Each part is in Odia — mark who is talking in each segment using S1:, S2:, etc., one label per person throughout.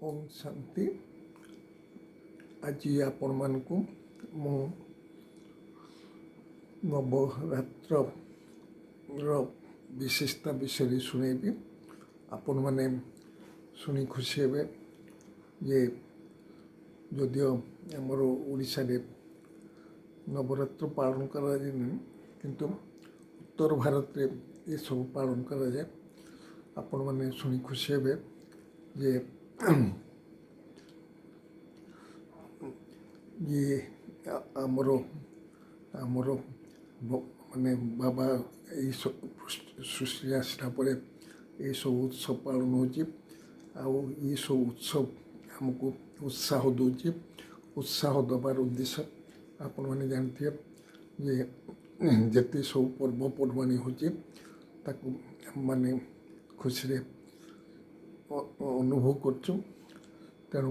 S1: ओम शांति। आज आपण मानकु मु नवरात्र विशेषता विषय शुणेबी। आपण मैंने शुणी खुशी हे जे जदियो आमर ओडिशा रे नवरात्र पालन करा जाए किंतु उत्तर भारत रे ये सब पालन करा जाए। आपण मैंने शुणी खुशी हे जे ये आमर आमर माने बाबा ये सृष्टि आसला पर ये सब उत्सव पालन हो ये सब उत्सव हमको उत्साह दूची। उत्साह दबार उद्देश्य आपण मैंने जानते जे जिते सब पर्वपर्वाणी होता माने खुशी रे अनुभव कर। तेणु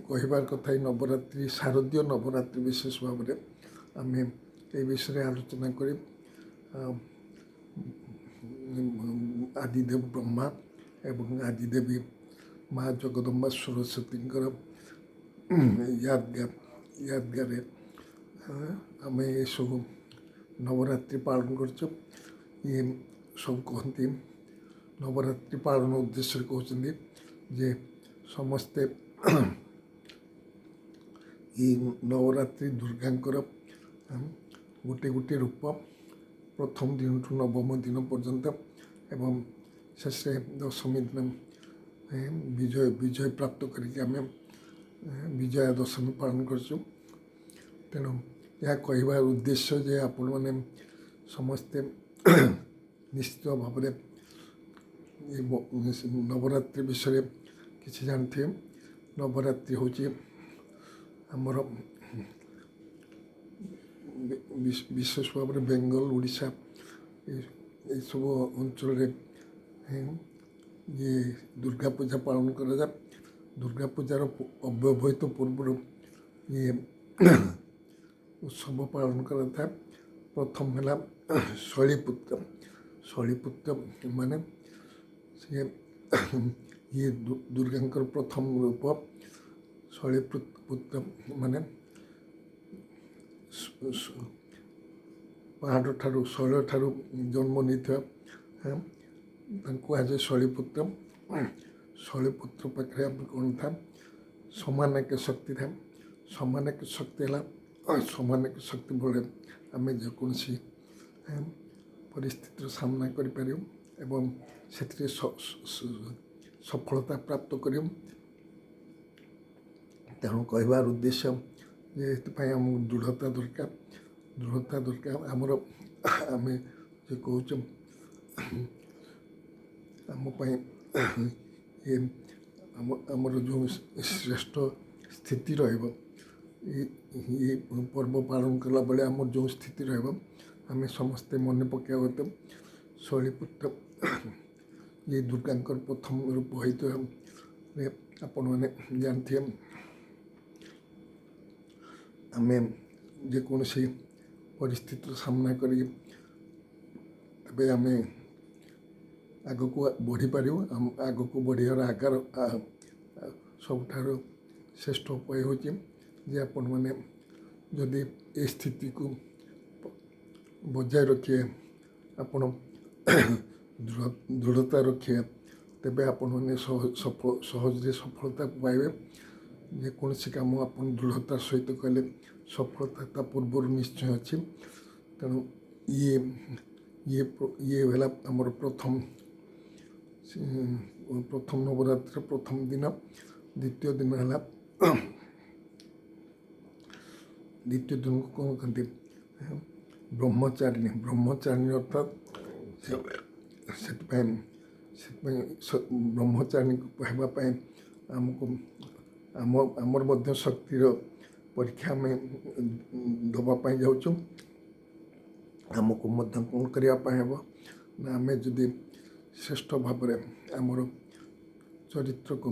S1: कहबार कथा नवरात्रि शारदीय नवरात्रि विशेष भाव में आम ये विषय आलोचना कर आदिदेव ब्रह्मा एवं आदिदेवी माँ जगदम्बा सरस्वती यादगार आम ये सब नवरात्रि पालन कर सब कहते नवरात्रि पालन उद्देश्य कहते जे समस्ते ये नवरात्रि दुर्गांकर गोटे गोटे रूप प्रथम दिन ठू नवम दिन पर्यंत एवं शेष दशमी दिन विजय प्राप्त करके आम विजया दशमी पालन करछु। तेणु यह कहबार उद्देश्य जे आपण मैंने समस्ते निश्चित भाव नवरात्रि विषय किसी जानते नवरात्रि हूँ आमर विशेष भाव में बेंगल ओडिशा ये सब अंचल ये दुर्गा पूजा पालन करा जाए। दुर्गा पूजार अव्यवहित पूर्व ये उत्सव पालन करा था। प्रथम है शैलीपुत्र माने ये दुर्गांकर प्रथम रूप शैलीपुत्र माने पहाड़ ठारू शैल ठारू जन्म नहीं आज शैलीपुत्र पाखे कौन था समानक शक्ति था। समानक शक्ति है समानक शक्ति बड़े आम जेकोसी परिस्थितिर सामना करें एवं से सफलता प्राप्त कर। तेणु कहबार उद्देश्य ये आम दृढ़ता दरकार आमर आम जो कह ये आमर जो श्रेष्ठ स्थिति ये पर्व पालन कला बेले आमर जो स्थिति आम समस्ते मन पकाते शैलीपुत्र ये दुर्गांकर प्रथम रूप होते आपण मैंने जानते आम जेकोसी परिस्थिति सामना कर आम आग को बढ़ी पार आग को बढ़ियार आकार सबुठ श्रेष्ठ उपाय हो आपण मैंने जदि ए स्थिति को बजाय रखिए आपण दृढ़ता रखिए तेबे आपण मैंने सहज सफलता पाइबे। जेकोसी काम आप दृढ़तार सहित कले सफलता पूर्व निश्चय अच्छी। तेणु ये है आमर प्रथम नवरात्र प्रथम दिन। द्वितीय दिन है द्वितीय दिन को कौन कहते ब्रह्मचारिणी अर्थात से ब्रह्मचारिणी कहवाई आमको आमर मध्य शक्तिर परीक्षा में दवापाई जाऊँ आमको मध्य कौन करने ना आम जदि श्रेष्ठ भाव आमर चरित्र को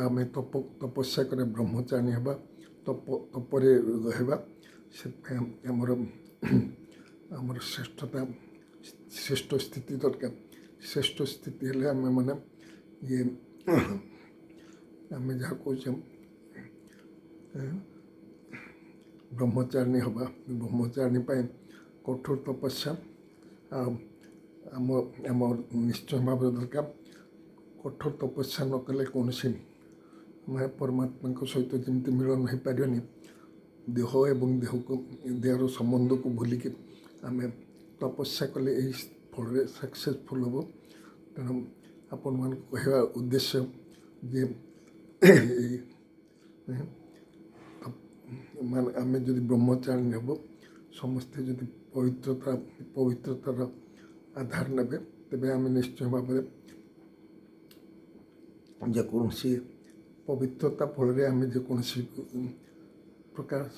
S1: आम तपस्या कर ब्रह्मचारिणी हवा तपरे रहा से आमर श्रेष्ठता श्रेष्ठ स्थिति दरकार। श्रेष्ठ स्थिति है आम मैंने ये आम जहाँ कौचे ब्रह्मचारिणी हवा ब्रह्मचारिणी कठोर तपस्या आम आम निश्चय भाव दरकार कठोर तपस्या न कले कौन मैं परमात्मा सहित जमी मिलन हो पारनी देह एवं देह को देहर संबंध को भूलिकी आम तपस्या कले यही फल सक्सेसफुल हम तेणु आपण मान कहवा उद्देश्य जे मान आम जो ब्रह्मचारिणी हम समस्ते जो पवित्रतार आधार ने तेरे आम निश्चय भाव जेकोसी पवित्रता फल आम जेकोसी प्रकार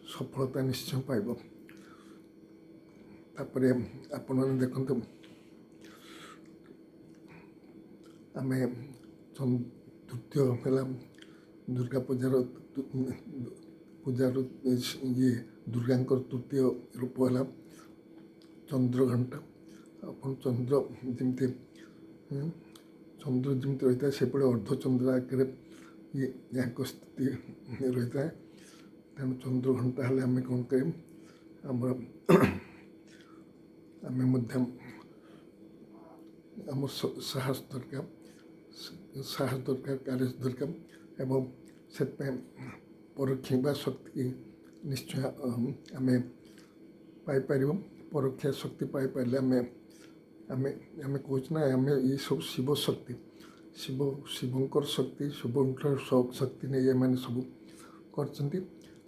S1: सफलता निश्चय पाइब तापर आपण मैंने देखते आम तृतीय है दुर्गा पूजार ये दुर्गा तृतीय रूप है चंद्रघंटा अपन चंद्र जमी चंद्र जमी रही है से अर्धचंद्र आगे ये यहाँ स्थिति रही है तेणु चंद्रघंटा हेल्ले आम कौन कर आम साहस दरकार कार्य दरकार एवं से परोक्ष शक्ति निश्चय आम पाइपर परोक्ष शक्ति पाइपर आम आम आम कहना आम ये सब शिव शक्ति शिवंकर शक्ति शिवंकर शक्ति नहीं ये मैंने सब कर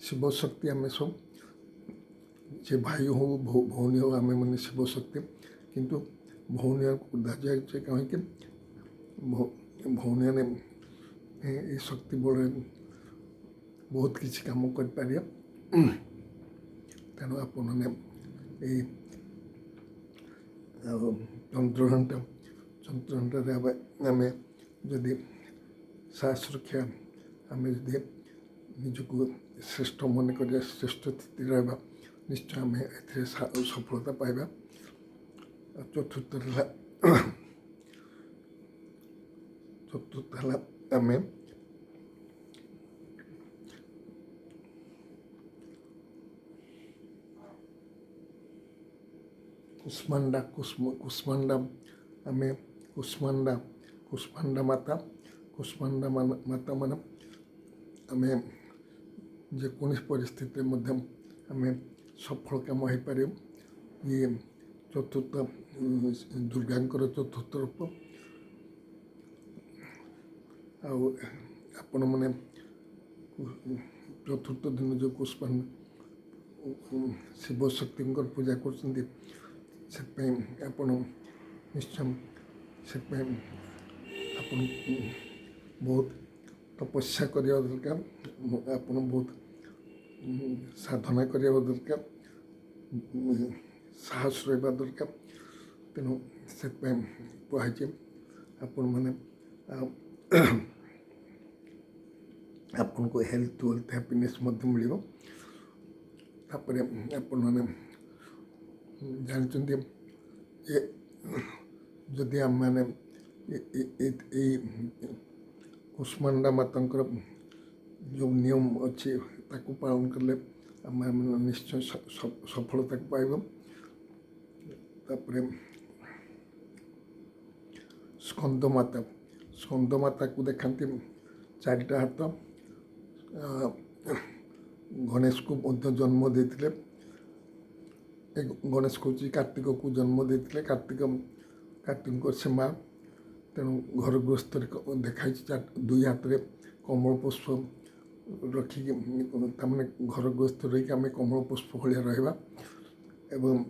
S1: शिव शक्ति आम सब जे भाई हो भौणी हो आम मैंने शिव शक्ति किंतु भौणी को दाजा कहीं भौणी ने ये शक्ति बल बहुत किसी काम कर तेणु आपण मैंने चंद्रघंटा आम जदि साहस रखा आम जदि निजक श्रेष्ठ मन कर श्रेष्ठ स्थिति रहा निश्चय आम ए सफलता पाइबा चतुर्थ है आम कुष्मांडा आम कुष्मांडा माता मान आम जेकोसी परिस्थिति आम सफल काम हो पार ये चतुर्थ दुर्गा चतुर्थ रूप आपण मैंने चतुर्थ दिन जो कुष्मांड शिव शक्ति पूजा कर निश्चय से बहुत तपस्या करने दरकार आपन बहुत साधना करने दरकार साहस रहा दरकार तेणु से कहुचे आपण मैंने आपन को हेल्थ हैप्पीनेस मिल आपण मैंने जानते जदि आम मैंने कुष्मांडा माता जो नियम अच्छी पालन कले आम निश्चय सफलता पाइब स्कंद माता को देखते चारिटा हाथ गणेश को जन्म देते गणेश कौच कार्तिक को जन्म देते कार्तिक से माँ तेणु घर गृहस्थ देखाई दुई हाथ में कमल पुष्प रखिकी तमें घर गृहस्थ रही आम कमल पुष्प भाया रहा एवं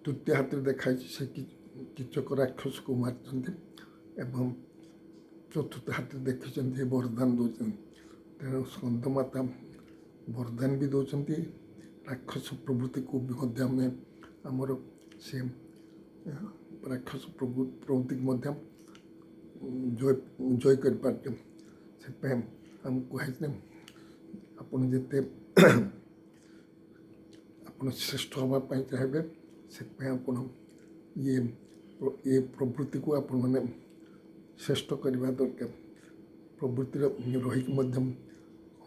S1: तृतीय हाथ में देखाई से किचक राक्षस को मार्च एवं चतुर्थ हाथ में देखी वरदान दौरान तेणु स्कंदमाता वरदान भी दौरान राक्षस प्रवृत्ति को भी आमर से राक्षस प्रवृत्ति को जय कर पारे से आमको कहते आपन जिते आपन श्रेष्ठ हाँपाई चाहिए से ये प्रवृत्ति को आपण मैंने ଶ୍ରେଷ୍ଠ କରିବା ଦରକାର। ପ୍ରବୃତ୍ତିର ରହିକି ମଧ୍ୟ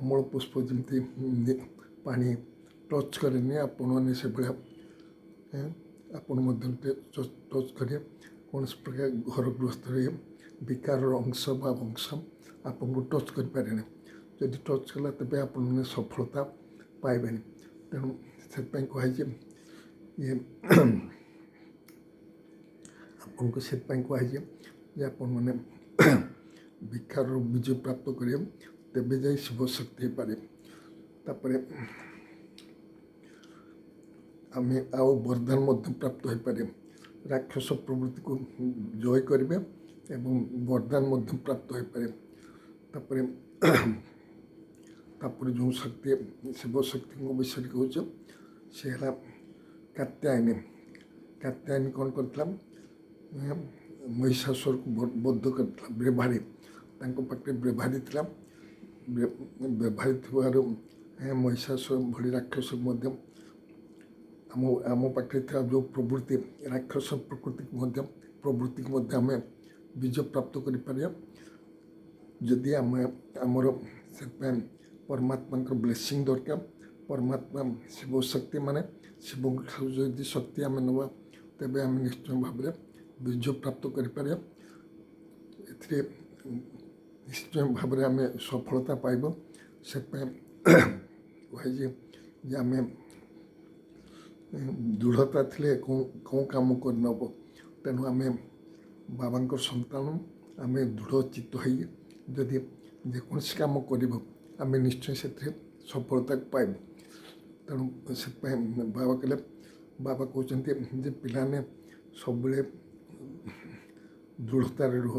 S1: ଅମଳ ପୁଷ୍ପ ଯେମିତି ପାଣି ଟଚ୍ କରେନି, ଆପଣମାନେ ସେଭଳିଆ ଆପଣ ମଧ୍ୟ ଟଚ୍ କରିବେ। କୌଣସି ପ୍ରକାର ଘର ଗୃହସ୍ଥରେ ବିକାରର ଅଂଶ ବା ବଂଶ ଆପଣଙ୍କୁ ଟଚ୍ କରିପାରେନି। ଯଦି ଟଚ୍ କଲା ତେବେ ଆପଣମାନେ ସଫଳତା ପାଇବେନି। ତେଣୁ ସେଥିପାଇଁ କୁହାଯାଇଛି ଇଏ ଆପଣଙ୍କୁ ସେଥିପାଇଁ କୁହାଯାଇଛି ଯେ ଆପଣମାନେ ବିକାରର ବିଜୟ ପ୍ରାପ୍ତ କରିବେ, ତେବେ ଯାଇ ଶିବ ଶକ୍ତି ହେଇପାରେ। ତାପରେ ଆମେ ଆଉ ବରଦାନ ମଧ୍ୟ ପ୍ରାପ୍ତ ହୋଇପାରେ। ରାକ୍ଷସ ପ୍ରବୃତ୍ତିକୁ ଜୟ କରିବେ ଏବଂ ବରଦାନ ମଧ୍ୟ ପ୍ରାପ୍ତ ହୋଇପାରେ। ତାପରେ ଯେଉଁ ଶକ୍ତି ଶିବ ଶକ୍ତିଙ୍କ ବିଷୟରେ କହୁଛ ସେ ହେଲା କାତ୍ୟାୟନୀ। କାତ୍ୟାୟନୀ କ'ଣ କରିଥିଲା? ମହିଷାସୁରକୁ ବଦ୍ଧ କରିଥିଲା। ବ୍ରେଭାରୀ, ତାଙ୍କ ପାଖରେ ବ୍ରେଭାରୀ ଥିଲା। ବ୍ରେଭାରୀ ଥିବାରୁ ମହିଷାସୁର ଭଳି ରାକ୍ଷସ ମଧ୍ୟ ଆମ ପାଖରେ ଥିବା ଯେଉଁ ପ୍ରବୃତ୍ତି ରାକ୍ଷସ ପ୍ରବୃତ୍ତିକୁ ମଧ୍ୟ ଆମେ ବିଜୟ ପ୍ରାପ୍ତ କରିପାରିବା ଯଦି ଆମର ସେଥିପାଇଁ ପରମାତ୍ମାଙ୍କର ବ୍ଲେସିଂ ଦରକାର। ପରମାତ୍ମା ଶିବ ଶକ୍ତି ମାନେ ଶିବଙ୍କଠାରୁ ଯଦି ଶକ୍ତି ଆମେ ନେବା ତେବେ ଆମେ ନିଶ୍ଚୟ ଭାବରେ ବିଜୟ ପ୍ରାପ୍ତ କରିପାରିବା। ଏଥିରେ ନିଶ୍ଚୟ ଭାବରେ ଆମେ ସଫଳତା ପାଇବ। ସେଥିପାଇଁ କୁହାଯାଇଛି ଯେ ଆମେ ଦୃଢ଼ତା ଥିଲେ କେଉଁ କାମ କରିନେବ। ତେଣୁ ଆମେ ବାବାଙ୍କର ସନ୍ତାନ, ଆମେ ଦୃଢ଼ ଚିତ୍ତ ହୋଇ ଯଦି ଯେକୌଣସି କାମ କରିବ ଆମେ ନିଶ୍ଚୟ ସେଥିରେ ସଫଳତାକୁ ପାଇବୁ। ତେଣୁ ସେଥିପାଇଁ ବାବା କହୁଛନ୍ତି ଯେ ପିଲାମାନେ ସବୁବେଳେ ଦୃଢ଼ତାରେ ରୁହ।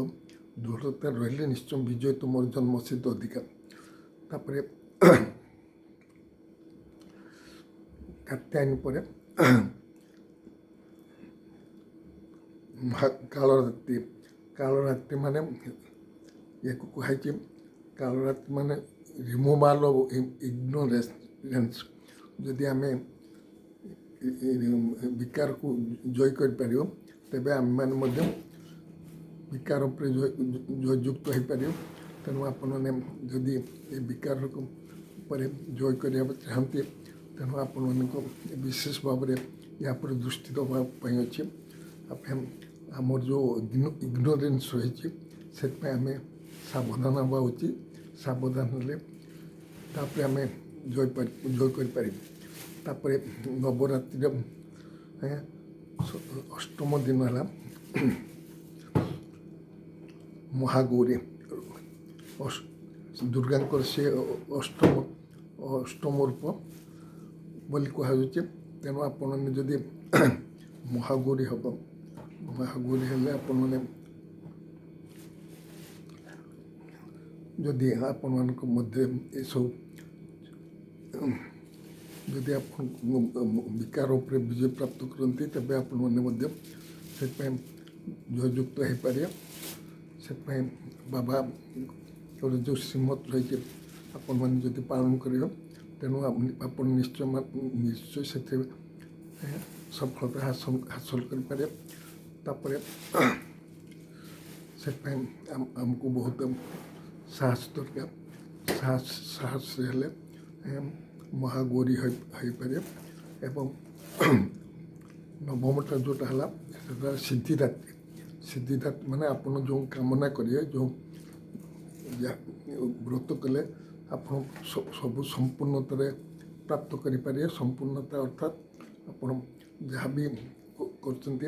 S1: ଦୃଢ଼ତାରେ ରହିଲେ ନିଶ୍ଚୟ ବିଜୟ ତୁମର ଜନ୍ମସିଦ୍ଧ ଅଧିକାର। ତାପରେ କାତ୍ୟାୟନୀ ପରେ କାଳରାତ୍ରି। କାଳରାତ୍ରି ମାନେ ୟାକୁ କୁହାଯାଇଛି କାଳରାତ୍ରି ମାନେ ରିମୁଭାଲ୍ ଅଫ୍ ଇଗ୍ନୋରେନ୍ସ। ଯଦି ଆମେ ବିକାରକୁ ଜୟ କରିପାରିବ ତେବେ ଆମେମାନେ ମଧ୍ୟ ବିକାର ଉପରେ ଜୟଯୁକ୍ତ ହୋଇପାରିବ। ତେଣୁ ଆପଣମାନେ ଯଦି ଏ ବିକାର ଉପରେ ଜୟ କରିବାକୁ ଚାହାନ୍ତି ତେଣୁ ଆପଣମାନଙ୍କୁ ବିଶେଷ ଭାବରେ ୟା ଉପରେ ଦୃଷ୍ଟି ଦେବା ପାଇଁ ଅଛି। ଆମର ଯେଉଁ ଇଗ୍ନୋରେନ୍ସ ରହିଛି ସେଥିପାଇଁ ଆମେ ସାବଧାନ ହେବା ଉଚିତ। ସାବଧାନ ହେଲେ ତାପରେ ଆମେ ଜୟ କରିପାରିବୁ। ତାପରେ ନବରାତ୍ରିର ଅଷ୍ଟମ ଦିନ ହେଲା ମହାଗୌରୀ। ଦୁର୍ଗାଙ୍କର ସେ ଅଷ୍ଟମ ରୂପ ବୋଲି କୁହାଯାଉଛି। ତେଣୁ ଆପଣମାନେ ଯଦି ମହାଗୌରୀ ହେବ, ମହାଗୌରୀ ହେଲେ ଆପଣମାନେ ଯଦି ଆପଣମାନଙ୍କ ମଧ୍ୟରେ ଏସବୁ ଯଦି ଆପଣ ବିକାର ଉପରେ ବିଜୟ ପ୍ରାପ୍ତ କରନ୍ତି ତେବେ ଆପଣମାନେ ମଧ୍ୟ ସେଥିପାଇଁ ଜୟଯୁକ୍ତ ହୋଇପାରିବେ। ସେଥିପାଇଁ ବାବାଙ୍କର ଯେଉଁ ଶ୍ରୀମତ ରହିଛି ଆପଣମାନେ ଯଦି ପାଳନ କରିବେ ତେଣୁ ଆପଣ ନିଶ୍ଚୟ ସେଥିରେ ସଫଳତା ହାସଲ କରିପାରିବେ। ତାପରେ ସେଥିପାଇଁ ଆମକୁ ବହୁତ ସାହସ ଦରକାର। ସାହସ ହେଲେ ମହାଗୌରୀ ହୋଇପାରିବ। ଏବଂ ନବମଟା ଯେଉଁଟା ହେଲା ସେଟା ସିଦ୍ଧିଦାତ୍ରୀ। ସିଦ୍ଧିଦାତ୍ରୀ ମାନେ ଆପଣ ଯେଉଁ କାମନା କରିବେ, ଯେଉଁ ବ୍ରତ କଲେ ଆପଣ ସବୁ ସମ୍ପୂର୍ଣ୍ଣତାରେ ପ୍ରାପ୍ତ କରିପାରିବେ। ସମ୍ପୂର୍ଣ୍ଣତା ଅର୍ଥାତ୍ ଆପଣ ଯାହା ବି କରୁଛନ୍ତି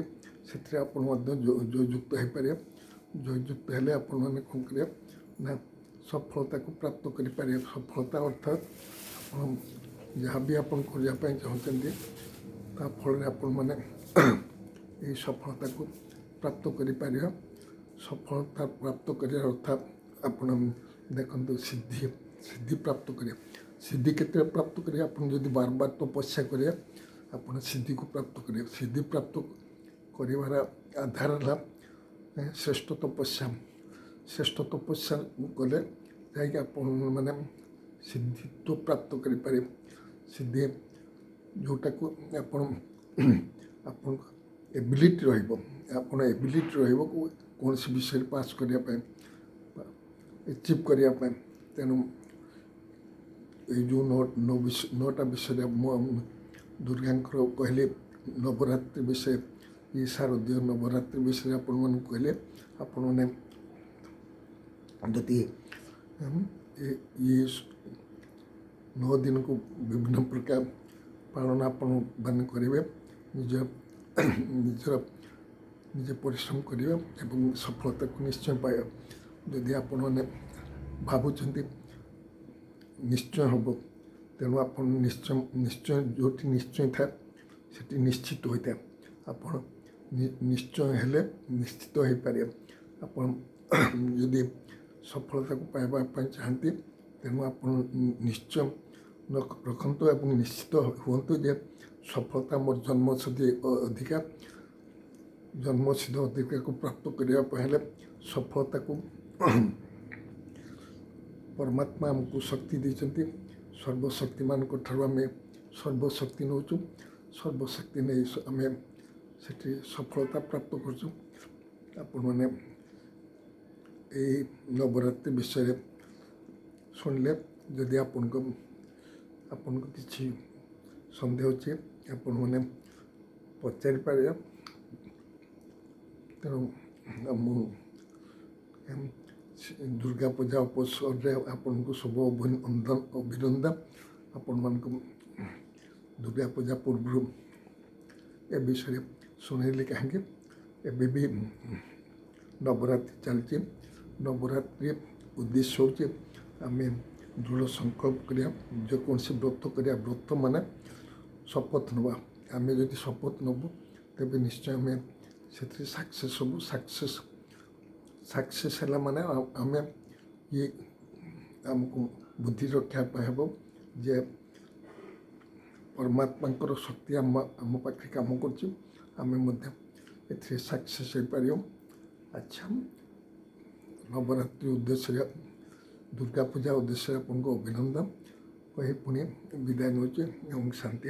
S1: ସେଥିରେ ଆପଣ ମଧ୍ୟ ଜୟଯୁକ୍ତ ହୋଇପାରିବେ। ଜୟଯୁକ୍ତ ହେଲେ ଆପଣମାନେ କ'ଣ କରିବେ ନା ସଫଳତାକୁ ପ୍ରାପ୍ତ କରିପାରିବେ। ସଫଳତା ଅର୍ଥାତ୍ ଆପଣ ଯାହା ବି ଆପଣ କରିବା ପାଇଁ ଚାହୁଁଛନ୍ତି ତା ଫଳରେ ଆପଣମାନେ ଏହି ସଫଳତାକୁ ପ୍ରାପ୍ତ କରିପାରିବେ। ସଫଳତା ପ୍ରାପ୍ତ କରିବା ଅର୍ଥାତ୍ ଆପଣ ଦେଖନ୍ତୁ ସିଦ୍ଧି ପ୍ରାପ୍ତ କରିବା। ସିଦ୍ଧି କେତେବେଳେ ପ୍ରାପ୍ତ କରିବେ? ଆପଣ ଯଦି ବାରବାର ତପସ୍ୟା କରିବେ ଆପଣ ସିଦ୍ଧିକୁ ପ୍ରାପ୍ତ କରିବେ। ସିଦ୍ଧି ପ୍ରାପ୍ତ କରିବାର ଆଧାର ହେଲା ଶ୍ରେଷ୍ଠ ତପସ୍ୟା। ଶ୍ରେଷ୍ଠ ତପସ୍ୟା କଲେ ଯାଇକି ଆପଣମାନେ ସିଦ୍ଧିତ୍ୱ ପ୍ରାପ୍ତ କରିପାରିବେ। ସିଦ୍ଧି ଯେଉଁଟାକୁ ଆପଣଙ୍କ ଏବିଲିଟି ରହିବ। ଆପଣ ଏବିଲିଟି ରହିବ ଯେକୌଣସି ବିଷୟରେ ପାସ୍ କରିବା ପାଇଁ ଏଚିଭ୍ କରିବା ପାଇଁ। ତେଣୁ ଏଇ ଯେଉଁ ନଅଟା ବିଷୟରେ ମୁଁ ଦୁର୍ଗାଙ୍କର କହିଲି ନବରାତ୍ରି ବିଷୟ, ଇଏ ଶାରଦୀୟ ନବରାତ୍ରି ବିଷୟରେ ଆପଣମାନଙ୍କୁ କହିଲେ, ଆପଣମାନେ ଯଦି ଇଏ 9 ଦିନକୁ ବିଭିନ୍ନ ପ୍ରକାର ପାଳନ ଆପଣମାନେ କରିବେ, ନିଜେ ପରିଶ୍ରମ କରିବେ ଏବଂ ସଫଳତାକୁ ନିଶ୍ଚୟ ପାଇବେ। ଯଦି ଆପଣମାନେ ଭାବୁଛନ୍ତି ନିଶ୍ଚୟ ହେବ, ତେଣୁ ଆପଣ ନିଶ୍ଚୟ ଯେଉଁଠି ନିଶ୍ଚୟ ଥାଏ ସେଠି ନିଶ୍ଚିତ ହୋଇଥାଏ। ଆପଣ ନିଶ୍ଚୟ ହେଲେ ନିଶ୍ଚିତ ହୋଇପାରିବେ। ଆପଣ ଯଦି ସଫଳତାକୁ ପାଇବା ପାଇଁ ଚାହାନ୍ତି, ତେଣୁ ଆପଣ ନିଶ୍ଚୟ ରଖନ୍ତୁ ଏବଂ ନିଶ୍ଚିତ ହୁଅନ୍ତୁ ଯେ ସଫଳତା ମୋର ଜନ୍ମସିଦ୍ଧ ଅଧିକାରକୁ ପ୍ରାପ୍ତ କରିବା ପାଇଁ ହେଲେ ସଫଳତାକୁ ପରମାତ୍ମା ଆମକୁ ଶକ୍ତି ଦେଇଛନ୍ତି। ସର୍ବଶକ୍ତିମାନଙ୍କ ଠାରୁ ଆମେ ସର୍ବଶକ୍ତି ନେଉଛୁ, ସର୍ବଶକ୍ତି ନେଇ ଆମେ ସେଠି ସଫଳତା ପ୍ରାପ୍ତ କରୁଛୁ। ଆପଣମାନେ ଏହି ନବରାତ୍ରି ବିଷୟରେ ଶୁଣିଲେ, ଯଦି ଆପଣଙ୍କ କିଛି ସନ୍ଦେହ ଅଛି ଆପଣମାନେ ପଚାରିପାରିବେ। ତେଣୁ ମୁଁ ଦୁର୍ଗା ପୂଜା ଅବସରରେ ଆପଣଙ୍କୁ ଶୁଭ ଅଭିନନ୍ଦନ। ଆପଣମାନଙ୍କୁ ଦୁର୍ଗା ପୂଜା ପୂର୍ବରୁ ଏ ବିଷୟରେ ଶୁଣେଇଲି କାହିଁକି, ଏବେ ବି ନବରାତ୍ରି ଚାଲିଛି। ନବରାତ୍ରି ଉଦ୍ଦେଶ୍ୟ ହେଉଛି ଆମେ ଦୃଢ଼ ସଂକଳ୍ପ କରିବା, ଯେକୌଣସି ବ୍ରତ କରିବା। ବ୍ରତ ମାନେ ଶପଥ ନେବା। ଆମେ ଯଦି ଶପଥ ନେବୁ ତେବେ ନିଶ୍ଚୟ ଆମେ ସେଥିରେ ସକ୍ସେସ୍ ହେବୁ। ସକ୍ସେସ୍ ହେଲା ମାନେ ଆମେ ଆମକୁ ବୁଦ୍ଧି ରକ୍ଷା ପାଇଁ ହେବ ଯେ ପରମାତ୍ମାଙ୍କର ଶକ୍ତି ଆମ ପାଖରେ କାମ କରୁଛି, ଆମେ ମଧ୍ୟ ଏଥିରେ ସକ୍ସେସ୍ ହେଇପାରିବ। ଆଚ୍ଛା, ନବରାତ୍ରି ଉଦ୍ଦେଶ୍ୟରେ, ଦୁର୍ଗା ପୂଜା ଉଦ୍ଦେଶ୍ୟରେ ଆପଣଙ୍କୁ ଅଭିନନ୍ଦନ କହି ପୁଣି ବିଦାୟ ନେଉଛି ଏବଂ ଶାନ୍ତି।